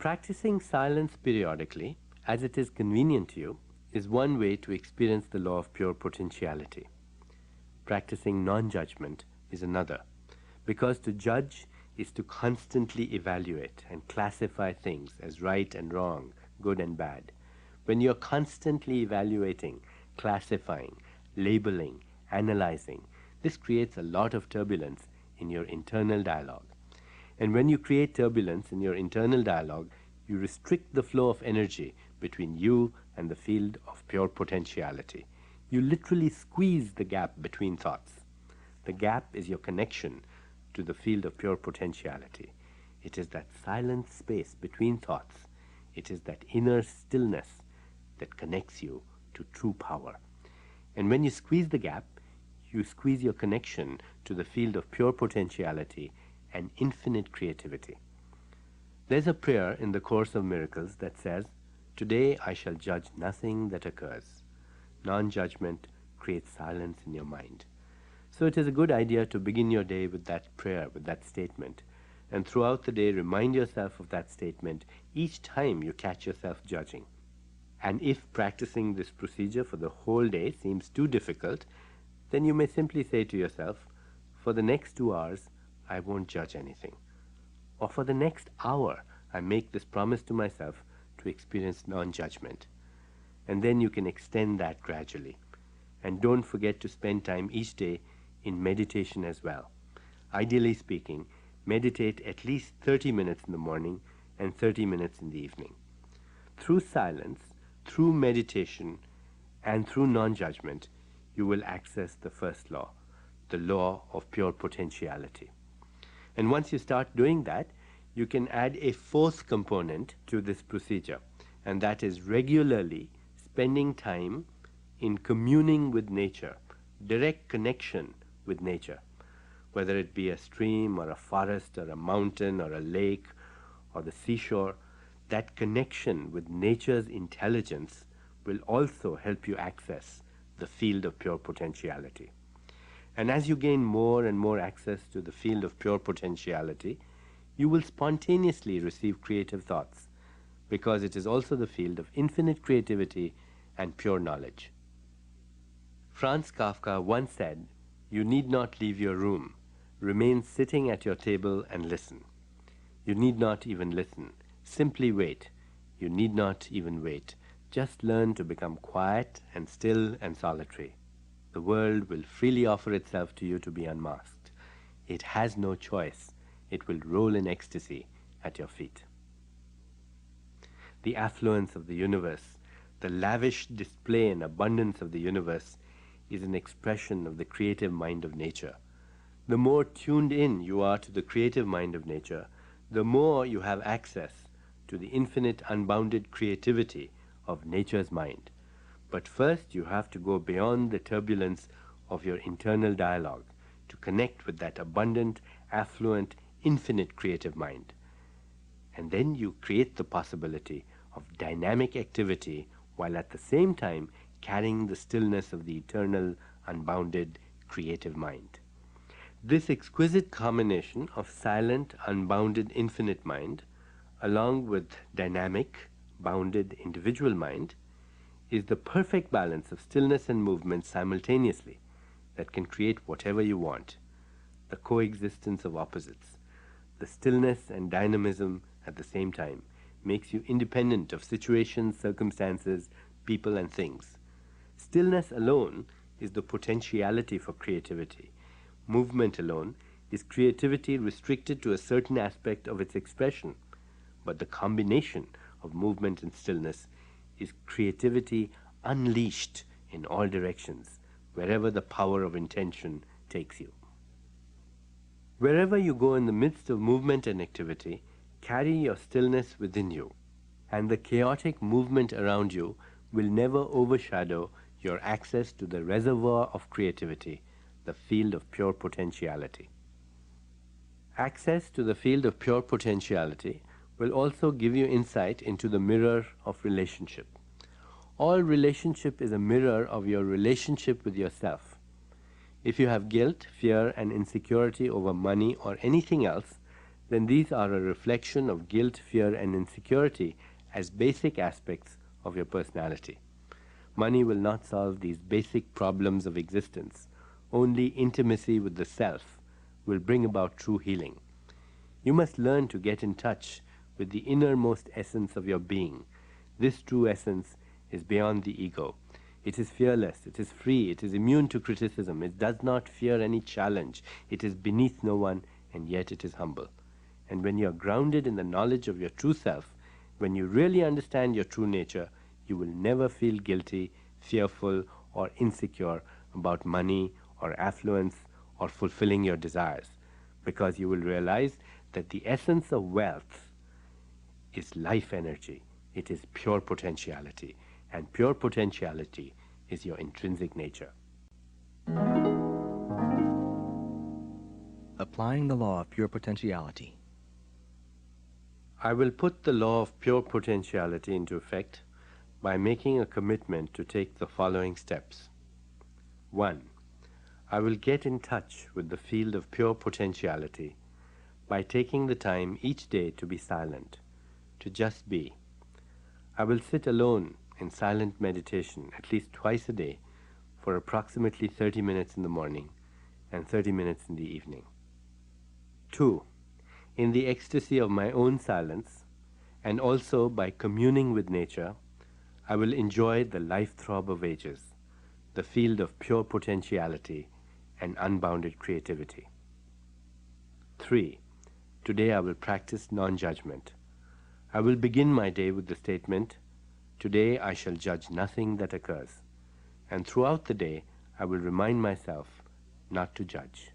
Practicing silence periodically, as it is convenient to you, is one way to experience the law of pure potentiality. Practicing non-judgment is another, because to judge is to constantly evaluate and classify things as right and wrong, good and bad. When you're constantly evaluating, classifying, labeling, analyzing, this creates a lot of turbulence in your internal dialogue. And when you create turbulence in your internal dialogue, you restrict the flow of energy between you and the field of pure potentiality. You literally squeeze the gap between thoughts. The gap is your connection to the field of pure potentiality. It is that silent space between thoughts. It is that inner stillness that connects you to true power. And when you squeeze the gap, you squeeze your connection to the field of pure potentiality and infinite creativity. There's a prayer in the Course of Miracles that says, "Today I shall judge nothing that occurs." Non-judgment creates silence in your mind. So it is a good idea to begin your day with that prayer, with that statement. And throughout the day, remind yourself of that statement each time you catch yourself judging. And if practicing this procedure for the whole day seems too difficult, then you may simply say to yourself, "For the next 2 hours, I won't judge anything." Or for the next hour, I make this promise to myself to experience non-judgment. And then you can extend that gradually. And don't forget to spend time each day in meditation as well. Ideally speaking, meditate at least 30 minutes in the morning and 30 minutes in the evening. Through silence, through meditation, and through non-judgment, you will access the first law, the law of pure potentiality. And once you start doing that, you can add a fourth component to this procedure, and that is regularly spending time in communing with nature, direct connection with nature, whether it be a stream or a forest or a mountain or a lake or the seashore. That connection with nature's intelligence will also help you access the field of pure potentiality. And as you gain more and more access to the field of pure potentiality, you will spontaneously receive creative thoughts, because it is also the field of infinite creativity and pure knowledge. Franz Kafka once said, "You need not leave your room. Remain sitting at your table and listen. You need not even listen. Simply wait. You need not even wait. Just learn to become quiet and still and solitary. The world will freely offer itself to you to be unmasked. It has no choice. It will roll in ecstasy at your feet." The affluence of the universe, the lavish display and abundance of the universe is an expression of the creative mind of nature. The more tuned in you are to the creative mind of nature, the more you have access to the infinite unbounded creativity of nature's mind. But first you have to go beyond the turbulence of your internal dialogue to connect with that abundant, affluent, infinite creative mind. And then you create the possibility of dynamic activity while at the same time carrying the stillness of the eternal, unbounded, creative mind. This exquisite combination of silent, unbounded, infinite mind, along with dynamic, bounded, individual mind, is the perfect balance of stillness and movement simultaneously that can create whatever you want, the coexistence of opposites. The stillness and dynamism at the same time makes you independent of situations, circumstances, people, and things. Stillness alone is the potentiality for creativity. Movement alone is creativity restricted to a certain aspect of its expression. But the combination of movement and stillness is creativity unleashed in all directions, wherever the power of intention takes you. Wherever you go in the midst of movement and activity, carry your stillness within you, and the chaotic movement around you will never overshadow your access to the reservoir of creativity, the field of pure potentiality. Access to the field of pure potentiality will also give you insight into the mirror of relationship. All relationship is a mirror of your relationship with yourself. If you have guilt, fear, and insecurity over money or anything else, then these are a reflection of guilt, fear, and insecurity as basic aspects of your personality. Money will not solve these basic problems of existence. Only intimacy with the self will bring about true healing. You must learn to get in touch with the innermost essence of your being. This true essence is beyond the ego. It is fearless, it is free, it is immune to criticism, it does not fear any challenge, it is beneath no one, and yet it is humble. And when you are grounded in the knowledge of your true self, when you really understand your true nature, you will never feel guilty, fearful, or insecure about money or affluence or fulfilling your desires, because you will realize that the essence of wealth is life energy. It is pure potentiality, and pure potentiality is your intrinsic nature. Applying the law of pure potentiality. I will put the law of pure potentiality into effect by making a commitment to take the following steps. 1. I will get in touch with the field of pure potentiality by taking the time each day to be silent, to just be. I will sit alone in silent meditation at least twice a day for approximately 30 minutes in the morning and 30 minutes in the evening. 2. In the ecstasy of my own silence, and also by communing with nature, I will enjoy the life throb of ages, the field of pure potentiality and unbounded creativity. 3. Today I will practice non-judgment. I will begin my day with the statement, "Today I shall judge nothing that occurs," and throughout the day I will remind myself not to judge.